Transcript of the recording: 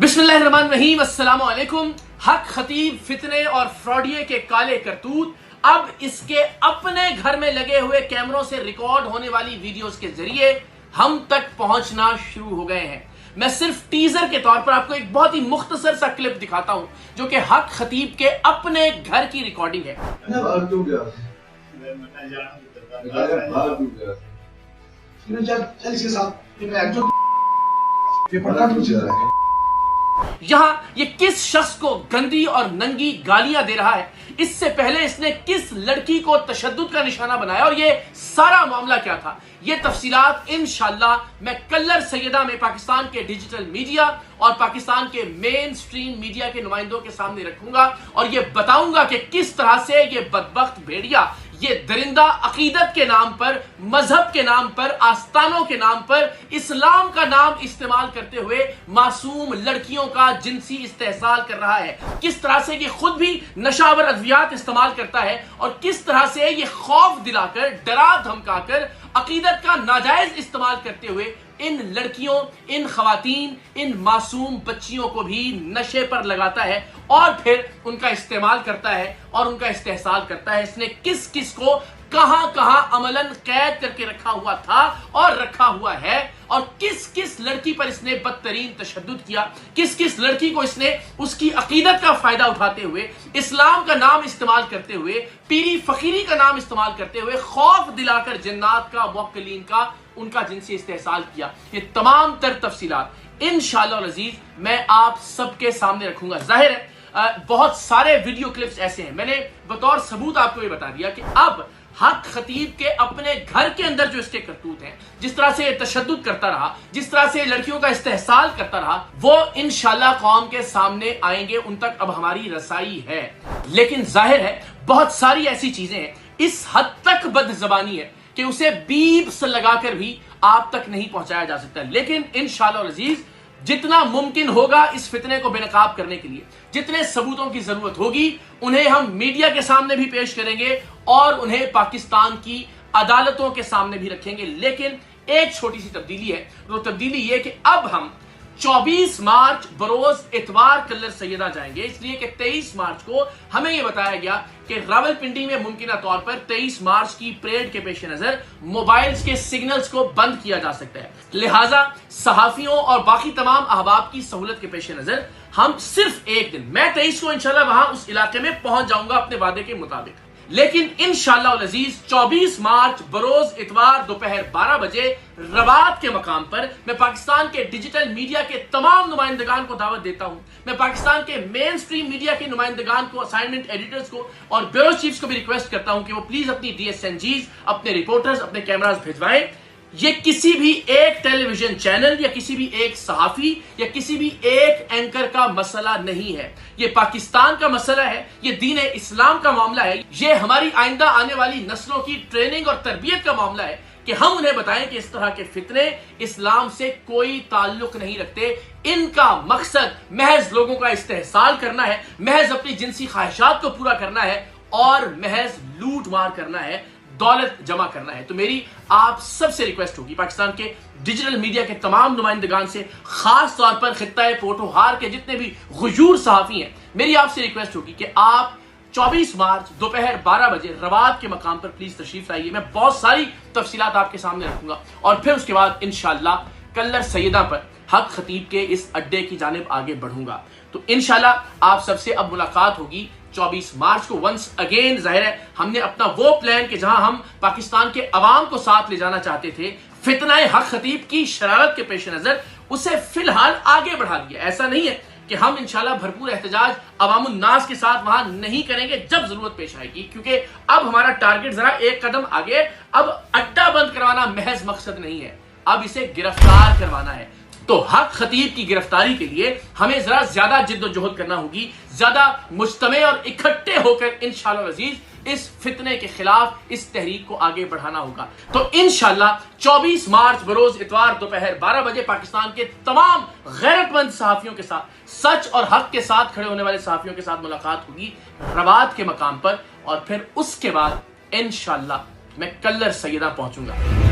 बिस्मिल्लाहिर्रहमानिर्रहीम, अस्सलाम वालेकुम। हक खतीब फितने और फ्रॉडिये के काले करतूत अब इसके अपने घर में लगे हुए कैमरों से रिकॉर्ड होने वाली वीडियोस के जरिए हम तक पहुंचना शुरू हो गए हैं। मैं सिर्फ टीजर के तौर पर आपको एक बहुत ही मुख्तसर सा क्लिप दिखाता हूं जो कि हक खतीब के अपने घर की रिकॉर्डिंग है। यहां ये किस शख्स को गंदी और नंगी गालियां दे रहा है, इससे पहले इसने किस लड़की को तशद्दुद का निशाना बनाया और ये सारा मामला क्या था, ये तफसीलात इंशाअल्लाह मैं कल्लर सैयदा में पाकिस्तान के डिजिटल मीडिया और पाकिस्तान के मेन स्ट्रीम मीडिया के नुमाइंदों के सामने रखूंगा और ये बताऊंगा कि किस तरह से ये बदबख्त भेड़िया, ये दरिंदा अकीदत के नाम पर, मजहब के नाम पर, आस्तानों के नाम पर, इस्लाम का नाम इस्तेमाल करते हुए मासूम लड़कियों का जिनसी इस्तेहसाल कर रहा है। किस तरह से ये खुद भी नशावर अद्वियात इस्तेमाल करता है और किस तरह से ये खौफ दिलाकर, डरा धमकाकर अकीदत का नाजायज इस्तेमाल करते हुए इन लड़कियों, इन खवातीन, इन मासूम बच्चियों को भी नशे पर लगाता है और फिर उनका इस्तेमाल करता है और उनका इस्तेहसाल करता है। इसने किस किस को कहां कहां अमलन कैद करके रखा हुआ था और रखा हुआ है और किस किस लड़की पर इसने बदतरीन तशद्दुद किया, किस किस लड़की को इसने उसकी अकीदत का फायदा उठाते हुए, इस्लाम का नाम इस्तेमाल करते हुए, पीरी फकीरी का नाम इस्तेमाल करते हुए खौफ दिलाकर जिन्नात का, मुवक्किलीन का उनका जिनसी इस्तेहसाल किया। ये तमाम तर तफसीलात इंशाअल्लाह अज़ीज मैं आप सबके सामने रखूंगा। जाहिर है बहुत सारे वीडियो क्लिप्स ऐसे हैं, मैंने बतौर सबूत आपको ये बता दिया कि अब हक खतीब के अपने घर के अंदर जो इसके करतूत हैं, जिस तरह से तशद्दुद करता रहा, जिस तरह से लड़कियों का इस्तेहसाल करता रहा, वो इंशाअल्लाह कौम के सामने आएंगे, उन तक अब हमारी रसाई है। लेकिन जाहिर है बहुत सारी ऐसी चीजें हैं, इस हद तक बदज़बानी है कि उसे बीप्स लगाकर भी आप तक नहीं पहुंचाया जा सकता। लेकिन इंशाअल्लाह अज़ीज जितना मुमकिन होगा इस फितने को बेनकाब करने के लिए जितने सबूतों की जरूरत होगी उन्हें हम मीडिया के सामने भी पेश करेंगे और उन्हें पाकिस्तान की अदालतों के सामने भी रखेंगे। लेकिन एक छोटी सी तब्दीली है, वो तब्दीली ये कि अब हम 24 मार्च बरोज इतवार कल्लर सैयदा जाएंगे, इसलिए कि 23 मार्च को हमें यह बताया गया कि रावलपिंडी में मुमकिन तौर पर 23 मार्च की परेड के पेश नजर मोबाइल्स के सिग्नल्स को बंद किया जा सकता है। लिहाजा सहाफियों और बाकी तमाम अहबाब की सहूलत के पेश नजर हम सिर्फ एक दिन, मैं 23 को इंशाल्लाह वहां उस इलाके में पहुंच जाऊंगा अपने वादे के मुताबिक। लेकिन इंशाअल्लाह अज़ीज 24 मार्च बरोज इतवार दोपहर 12 बजे रबात के मकाम पर मैं पाकिस्तान के डिजिटल मीडिया के तमाम नुमाइंदगान को दावत देता हूं। मैं पाकिस्तान के मेन स्ट्रीम मीडिया के नुमाइंदगान को, असाइनमेंट एडिटर्स को और ब्यूरो चीफ्स को भी रिक्वेस्ट करता हूं कि वो प्लीज अपनी DSNGs, अपने रिपोर्टर्स, अपने कैमरास भिजवाएं। ये किसी भी एक टेलीविजन चैनल या किसी भी एक सहाफी या किसी भी एक एंकर का मसला नहीं है, ये पाकिस्तान का मसला है, ये दीन इस्लाम का मामला है, ये हमारी आइंदा आने वाली नस्लों की ट्रेनिंग और तरबियत का मामला है कि हम उन्हें बताएं कि इस तरह के फितने इस्लाम से कोई ताल्लुक नहीं रखते। इनका मकसद महज लोगों का इस्तेहसाल करना है, महज अपनी जिनसी ख्वाहिशात को पूरा करना है और महज लूट मार करना है, दौलत जमा करना है। तो मेरी आप सबसे रिक्वेस्ट होगी, पाकिस्तान के डिजिटल मीडिया के तमाम नुमाइंदगान से, खास तौर पर खित्ता पोठोहार के जितने भी गुजूर सहाफी हैं, मेरी आपसे रिक्वेस्ट होगी कि आप 24 मार्च दोपहर 12 बजे रवात के मकाम पर प्लीज तशरीफ लाइए। मैं बहुत सारी तफसीलात आपके सामने रखूंगा और फिर उसके बाद इंशाअल्लाह कल्लर सैयदा पर हक खतीब के इस अड्डे की जानिब आगे बढ़ूंगा। तो इंशाअल्लाह आप सबसे अब मुलाकात होगी 24 मार्च को। वंस अगेन जाहिर है हमने अपना वो प्लान कि जहां हम पाकिस्तान के अवाम को साथ ले जाना चाहते थे, फितनाए हक खतीब की शरारत के पेश नजर उसे फिलहाल आगे बढ़ा दिया। ऐसा नहीं है कि हम इंशाल्लाह भरपूर एहतजाज अवामुन नास के साथ वहां नहीं करेंगे जब जरूरत पेश आएगी, क्योंकि अब हमारा टारगेट जरा एक कदम आगे, अब अड्डा बंद करवाना महज मकसद नहीं है, अब इसे गिरफ्तार करवाना है। तो हक खतीब की गिरफ्तारी के लिए हमें जरा ज्यादा जिद्दोजहद करना होगी, ज्यादा मुज्तमे और इकट्ठे होकर इंशाअल्लाह अज़ीज इस फितने के खिलाफ इस तहरीक को आगे बढ़ाना होगा। तो इंशाअल्लाह 24 मार्च बरोज इतवार दोपहर 12 बजे पाकिस्तान के तमाम गैरतमंद सहाफियों के साथ, सच और हक के साथ खड़े होने वाले सहाफियों के साथ मुलाकात होगी रवात के मकाम पर और फिर उसके बाद इंशाअल्लाह मैं कल्लर सैयदा पहुंचूंगा।